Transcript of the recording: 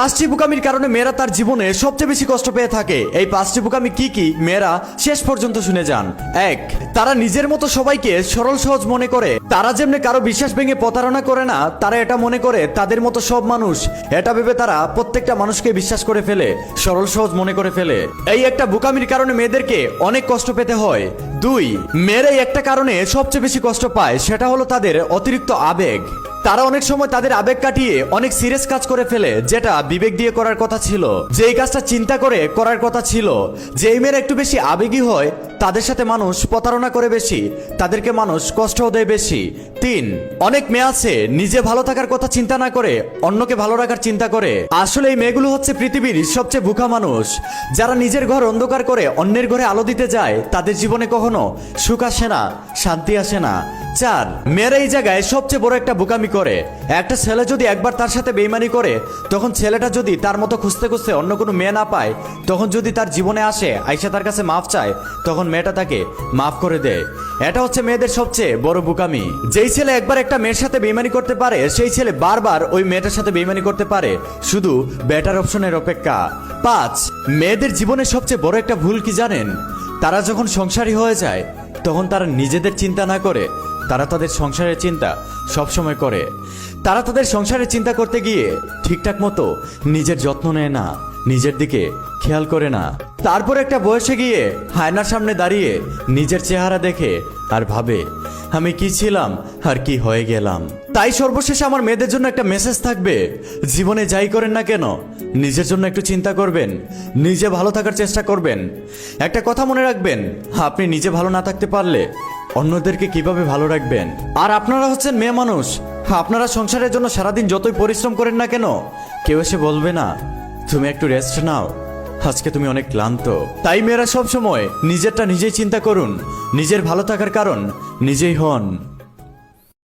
পাঁচটি বোকামির কারণে মেয়েরা তার জীবনে সবচেয়ে বেশি কষ্ট পেয়ে থাকে। এই পাঁচটি বোকামি কি কি মেয়েরা শেষ পর্যন্ত শুনে যান। 1, তারা নিজের মতো সবাইকে সরল সহজ মনে করে। তারা যেমনি কারো বিশ্বাস ভেঙে প্রতারণা করে না, তারা এটা মনে করে তাদের মতো সব মানুষ। এটা ভেবে তারা প্রত্যেকটা মানুষকে বিশ্বাস করে ফেলে, সরল সহজ মনে করে ফেলে। এই একটা বোকামির কারণে মেয়েদেরকে অনেক কষ্ট পেতে হয়। 2, মেয়েরা এই একটা কারণে সবচেয়ে বেশি কষ্ট পায়, সেটা হলো তাদের অতিরিক্ত আবেগ। তারা অনেক সময় তাদের আবেগ কাটিয়ে অনেক সিরিয়াস কাজ করে ফেলে, যেটা বিবেক দিয়ে করার কথা ছিল, যেই কাজটা চিন্তা করে করার কথা ছিল। যেই মেয়েরা একটু বেশি আবেগী হয় তাদের সাথে মানুষ প্রতারণা করে বেশি, তাদেরকে মানুষ কষ্টও দেয় বেশি। 3, অনেক মেয়ে আছে নিজে ভালো থাকার কথা চিন্তা না করে অন্যকে ভালো রাখার চিন্তা করে। আসলে এই মেয়েগুলো হচ্ছে পৃথিবীর সবচেয়ে বোকা মানুষ। যারা নিজের ঘর অন্ধকার করে অন্যের ঘরে আলো দিতে যায়, তাদের জীবনে কখনো সুখ আসে না, শান্তি আসে না। 4, মেয়েরা এই জায়গায় সবচেয়ে বড় একটা বোকামি করে। একটা ছেলে যদি একবার তার সাথে বেইমানি করে, তখন ছেলেটা যদি তার মতো খুঁজতে খুঁজতে অন্য কোনো মেয়ে না পায়, তখন যদি তার জীবনে আসে আইসা তার কাছে মাফ চায়, তখন মেয়েটা তাকে মাফ করে দেয়। এটা হচ্ছে মেয়েদের সবচেয়ে বড় বোকামি। যেই ছেলে একবার একটা মেয়ের সাথে বেইমানি করতে পারে, সেই ছেলে বারবার ওই মেয়েটার সাথে বেইমানি করতে পারে, শুধু বেটার অপশনের অপেক্ষা। 5, মেয়েদের জীবনে সবচেয়ে বড় একটা ভুল কি জানেন? তারা যখন সংসারী হয়ে যায়, তখন তারা নিজেদের চিন্তা না করে তারা তাদের সংসারের চিন্তা সবসময় করে। তারা তাদের সংসারের চিন্তা করতে গিয়ে ঠিকঠাক মতো নিজের যত্ন নেয় না, নিজের দিকে খেয়াল করে না। তারপর একটা বয়সে গিয়ে আয়নার সামনে দাঁড়িয়ে নিজের চেহারা দেখে আর ভাবে, আমি কি ছিলাম আর কি হয়ে গেলাম। তাই সর্বশেষে আমার মেয়েদের জন্য একটা মেসেজ থাকবে, জীবনে যাই করেন না কেন নিজের জন্য একটু চিন্তা করবেন, নিজে ভালো থাকার চেষ্টা করবেন। একটা কথা মনে রাখবেন, আপনি নিজে ভালো না থাকতে পারলে অন্যদেরকে কিভাবে ভালো রাখবেন? আর আপনারা হচ্ছেন মেয়ে মানুষ, আপনারা সংসারের জন্য সারাদিন যতই পরিশ্রম করেন না কেন, কেউ এসে বলবে না তুমি একটু রেস্ট নাও, আজকে তুমি অনেক ক্লান্ত। তাই মেয়েরা সব সময় নিজেরটা নিজেই চিন্তা করুন, নিজের ভালো থাকার কারণ নিজেই হন।